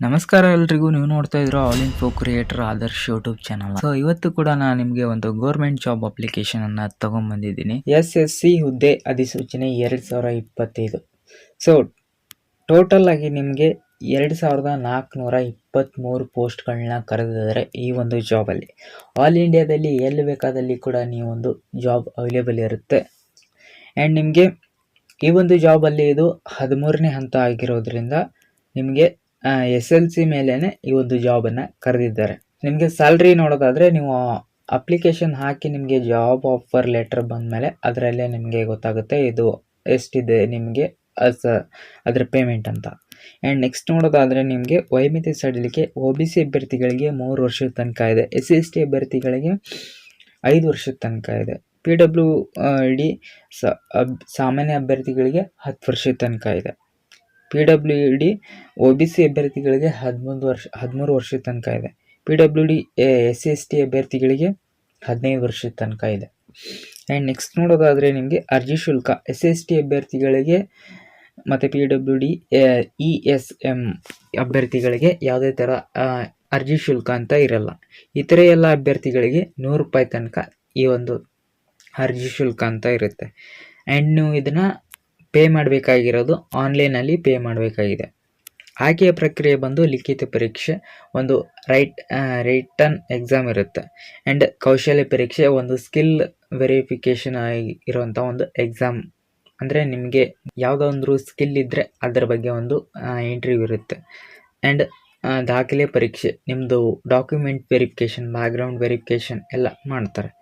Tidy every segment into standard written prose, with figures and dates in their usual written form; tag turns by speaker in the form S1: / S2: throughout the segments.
S1: ನಮಸ್ಕಾರ ಎಲ್ರಿಗೂ. ನೀವು ನೋಡ್ತಾ ಇದ್ರು all info creator Adarsh YouTube channel. So ಇವತ್ತು ಕೂಡ ನಾನು ನಿಮಗೆ ಒಂದು ಗೌರ್ಮೆಂಟ್ ಜಾಬ್ ಅಪ್ಲಿಕೇಶನ್ ಅನ್ನ ತಗೊಂಡ್ಬಂದಿದ್ದೀನಿ. SSC ಹುದ್ದೆ ಅಧಿಸೂಚನೆ 2025. ಸೊ ಟೋಟಲ್ ಆಗಿ ನಿಮಗೆ 2423 ಪೋಸ್ಟ್ಗಳನ್ನ ಕರೆದಿದ್ದಾರೆ ಈ ಒಂದು ಜಾಬಲ್ಲಿ. ಆಲ್ ಇಂಡಿಯಾದಲ್ಲಿ ಎಲ್ಲಿ ಬೇಕಾದಲ್ಲಿ ಕೂಡ ನೀವು ಒಂದು ಜಾಬ್ ಅವೈಲೇಬಲ್ ಇರುತ್ತೆ. ಆ್ಯಂಡ್ ನಿಮಗೆ ಈ ಒಂದು ಜಾಬಲ್ಲಿ ಇದು 13ನೇ ಹಂತ ಆಗಿರೋದ್ರಿಂದ ನಿಮಗೆ SLC ಮೇಲೇನೆ ಈ ಒಂದು ಜಾಬನ್ನು ಕರೆದಿದ್ದಾರೆ. ನಿಮಗೆ ಸ್ಯಾಲ್ರಿ ನೋಡೋದಾದರೆ ನೀವು ಅಪ್ಲಿಕೇಶನ್ ಹಾಕಿ ನಿಮಗೆ ಜಾಬ್ ಆಫರ್ ಲೆಟರ್ ಬಂದಮೇಲೆ ಅದರಲ್ಲೇ ನಿಮಗೆ ಗೊತ್ತಾಗುತ್ತೆ ಇದು ಎಷ್ಟಿದೆ ನಿಮಗೆ ಅದರ ಪೇಮೆಂಟ್ ಅಂತ. ಆ್ಯಂಡ್ ನೆಕ್ಸ್ಟ್ ನೋಡೋದಾದರೆ ನಿಮಗೆ ವಯೋಮಿತಿ ಸಡಿಲಿಕೆ OBC ಅಭ್ಯರ್ಥಿಗಳಿಗೆ 3 ವರ್ಷದ ತನಕ ಇದೆ. SC/ST ಅಭ್ಯರ್ಥಿಗಳಿಗೆ 5 ವರ್ಷದ ತನಕ ಇದೆ. PWD ಸಾಮಾನ್ಯ ಅಭ್ಯರ್ಥಿಗಳಿಗೆ 10 ವರ್ಷದ ತನಕ ಇದೆ. PWD OBC ಅಭ್ಯರ್ಥಿಗಳಿಗೆ 13 ವರ್ಷದ ತನಕ ಇದೆ. PWD SC/ST ಅಭ್ಯರ್ಥಿಗಳಿಗೆ 15 ವರ್ಷದ ತನಕ ಇದೆ. ಆ್ಯಂಡ್ ನೆಕ್ಸ್ಟ್ ನೋಡೋದಾದರೆ ನಿಮಗೆ ಅರ್ಜಿ ಶುಲ್ಕ SC/ST ಅಭ್ಯರ್ಥಿಗಳಿಗೆ ಮತ್ತು PWD ESM ಅಭ್ಯರ್ಥಿಗಳಿಗೆ ಯಾವುದೇ ಥರ ಅರ್ಜಿ ಶುಲ್ಕ ಅಂತ ಇರಲ್ಲ. ಇತರೆ ಎಲ್ಲ ಅಭ್ಯರ್ಥಿಗಳಿಗೆ 100 ರೂಪಾಯಿ ತನಕ ಈ ಒಂದು ಅರ್ಜಿ ಶುಲ್ಕ ಅಂತ ಇರುತ್ತೆ. ಆ್ಯಂಡ್ ನೀವು ಇದನ್ನು ಪೇ ಮಾಡಬೇಕಾಗಿರೋದು ಆನ್ಲೈನಲ್ಲಿ ಪೇ ಮಾಡಬೇಕಾಗಿದೆ. ಆಯ್ಕೆಯ ಪ್ರಕ್ರಿಯೆ ಬಂದು ಲಿಖಿತ ಪರೀಕ್ಷೆ, ಒಂದು ರಿಟನ್ ಎಕ್ಸಾಮ್ ಇರುತ್ತೆ. ಆ್ಯಂಡ್ ಕೌಶಲ್ಯ ಪರೀಕ್ಷೆ, ಒಂದು ಸ್ಕಿಲ್ ವೆರಿಫಿಕೇಷನ್ ಇರುವಂಥ ಒಂದು ಎಕ್ಸಾಮ್. ಅಂದರೆ ನಿಮಗೆ ಯಾವುದೊಂದು ಸ್ಕಿಲ್ ಇದ್ದರೆ ಅದರ ಬಗ್ಗೆ ಒಂದು ಇಂಟರ್ವ್ಯೂ ಇರುತ್ತೆ. ಆ್ಯಂಡ್ ದಾಖಲೆ ಪರೀಕ್ಷೆ, ನಿಮ್ಮದು ಡಾಕ್ಯುಮೆಂಟ್ ವೆರಿಫಿಕೇಷನ್, ಬ್ಯಾಕ್ಗ್ರೌಂಡ್ ವೆರಿಫಿಕೇಷನ್ ಎಲ್ಲ ಮಾಡ್ತಾರೆ.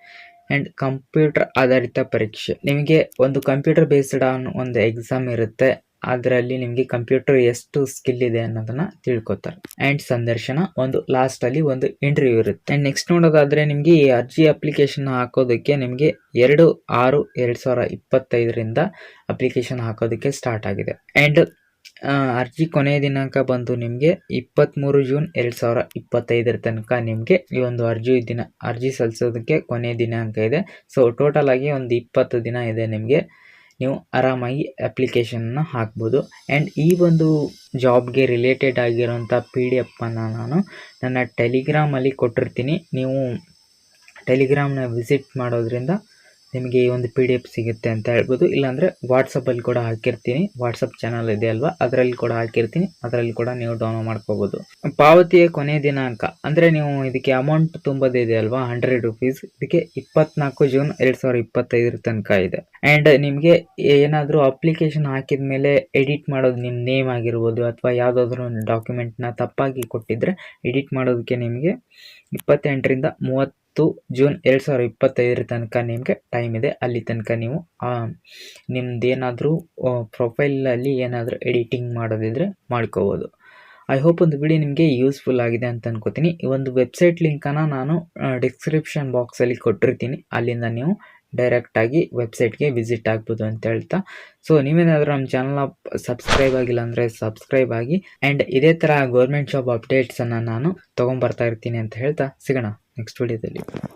S1: ಆ್ಯಂಡ್ ಕಂಪ್ಯೂಟರ್ ಆಧಾರಿತ ಪರೀಕ್ಷೆ, ನಿಮಗೆ ಒಂದು ಕಂಪ್ಯೂಟರ್ ಬೇಸ್ಡ್ ಆನ್ ಒಂದು ಎಕ್ಸಾಮ್ ಇರುತ್ತೆ. ಅದರಲ್ಲಿ ನಿಮಗೆ ಕಂಪ್ಯೂಟರ್ ಎಷ್ಟು ಸ್ಕಿಲ್ ಇದೆ ಅನ್ನೋದನ್ನು ತಿಳ್ಕೊತಾರೆ. ಆ್ಯಂಡ್ ಸಂದರ್ಶನ, ಒಂದು ಲಾಸ್ಟಲ್ಲಿ ಒಂದು ಇಂಟರ್ವ್ಯೂ ಇರುತ್ತೆ. ಆ್ಯಂಡ್ ನೆಕ್ಸ್ಟ್ ನೋಡೋದಾದರೆ ನಿಮಗೆ ಈ ಅರ್ಜಿ ಅಪ್ಲಿಕೇಶನ್ ಹಾಕೋದಕ್ಕೆ ನಿಮಗೆ 2/6/2025 ಅಪ್ಲಿಕೇಶನ್ ಹಾಕೋದಕ್ಕೆ ಸ್ಟಾರ್ಟ್ ಆಗಿದೆ. ಆ್ಯಂಡ್ ಅರ್ಜಿ ಕೊನೆಯ ದಿನಾಂಕ ಬಂದು ನಿಮಗೆ 23 ಜೂನ್ 2025 ತನಕ ನಿಮಗೆ ಈ ಒಂದು ಅರ್ಜಿ ಸಲ್ಲಿಸೋದಕ್ಕೆ ಕೊನೆಯ ದಿನಾಂಕ ಇದೆ. ಸೊ ಟೋಟಲ್ ಆಗಿ ಒಂದು 20 ದಿನ ಇದೆ ನಿಮಗೆ. ನೀವು ಆರಾಮಾಗಿ ಅಪ್ಲಿಕೇಶನ್ನ ಹಾಕ್ಬೋದು. ಆ್ಯಂಡ್ ಈ ಒಂದು ಜಾಬ್ಗೆ ರಿಲೇಟೆಡ್ ಆಗಿರೋಂಥ PDF ಅನ್ನು ನಾನು ನನ್ನ ಟೆಲಿಗ್ರಾಮಲ್ಲಿ ಕೊಟ್ಟಿರ್ತೀನಿ. ನೀವು ಟೆಲಿಗ್ರಾಮ್ನ ವಿಸಿಟ್ ಮಾಡೋದ್ರಿಂದ ನಿಮಗೆ ಈ ಒಂದು PDF ಸಿಗುತ್ತೆ ಅಂತ ಹೇಳ್ಬೋದು. ಇಲ್ಲಾಂದರೆ ವಾಟ್ಸಪ್ಪಲ್ಲಿ ಕೂಡ ಹಾಕಿರ್ತೀನಿ. ವಾಟ್ಸಪ್ ಚಾನಲ್ ಇದೆ ಅಲ್ವಾ, ಅದರಲ್ಲಿ ಕೂಡ ಹಾಕಿರ್ತೀನಿ. ಅದರಲ್ಲಿ ಕೂಡ ನೀವು ಡೌನ್ಲೋಡ್ ಮಾಡ್ಕೋಬೋದು. ಪಾವತಿಯ ಕೊನೆಯ ದಿನಾಂಕ ಅಂದರೆ ನೀವು ಇದಕ್ಕೆ ಅಮೌಂಟ್ ತುಂಬೋದಿದೆ ಅಲ್ವಾ, 100 ರೂಪೀಸ್. ಇದಕ್ಕೆ 24 ಜೂನ್ 2025 ತನಕ ಇದೆ. ಆ್ಯಂಡ್ ನಿಮಗೆ ಏನಾದರೂ ಅಪ್ಲಿಕೇಶನ್ ಹಾಕಿದ ಮೇಲೆ ಎಡಿಟ್ ಮಾಡೋದು, ನಿಮ್ಮ ನೇಮ್ ಆಗಿರ್ಬೋದು ಅಥವಾ ಯಾವುದಾದ್ರೂ ಒಂದು ಡಾಕ್ಯುಮೆಂಟ್ನ ತಪ್ಪಾಗಿ ಕೊಟ್ಟಿದ್ದರೆ ಎಡಿಟ್ ಮಾಡೋದಕ್ಕೆ ನಿಮಗೆ 28ರಿಂದ 30 ಜೂನ್ 2025 ತನಕ ನಿಮಗೆ ಟೈಮ್ ಇದೆ. ಅಲ್ಲಿ ತನಕ ನೀವು ನಿಮ್ದೇನಾದರೂ ಪ್ರೊಫೈಲಲ್ಲಿ ಏನಾದರೂ ಎಡಿಟಿಂಗ್ ಮಾಡೋದಿದ್ರೆ ಮಾಡ್ಕೋಬೋದು. ಐ ಹೋಪ್ ಒಂದು ವಿಡಿಯೋ ನಿಮಗೆ ಯೂಸ್ಫುಲ್ ಆಗಿದೆ ಅಂತ ಅನ್ಕೋತೀನಿ. ಈ ಒಂದು ವೆಬ್ಸೈಟ್ ಲಿಂಕನ್ನು ನಾನು ಡಿಸ್ಕ್ರಿಪ್ಷನ್ ಬಾಕ್ಸಲ್ಲಿ ಕೊಟ್ಟಿರ್ತೀನಿ. ಅಲ್ಲಿಂದ ನೀವು ಡೈರೆಕ್ಟಾಗಿ ವೆಬ್ಸೈಟ್ಗೆ ವಿಸಿಟ್ ಆಗ್ಬೋದು ಅಂತ ಹೇಳ್ತಾ, ಸೊ ನೀವೇನಾದರೂ ನಮ್ಮ ಚಾನಲ್ನ ಸಬ್ಸ್ಕ್ರೈಬ್ ಆಗಿಲ್ಲ ಅಂದರೆ ಸಬ್ಸ್ಕ್ರೈಬ್ ಆಗಿ. ಆ್ಯಂಡ್ ಇದೇ ಥರ ಗೌರ್ಮೆಂಟ್ ಜಾಬ್ ಅಪ್ಡೇಟ್ಸನ್ನು ನಾನು ತೊಗೊಂಬರ್ತಾ ಇರ್ತೀನಿ ಅಂತ ಹೇಳ್ತಾ ಸಿಗೋಣ ನೆಕ್ಸ್ಟ್ ವಿಡಿಯೋದಲ್ಲಿ.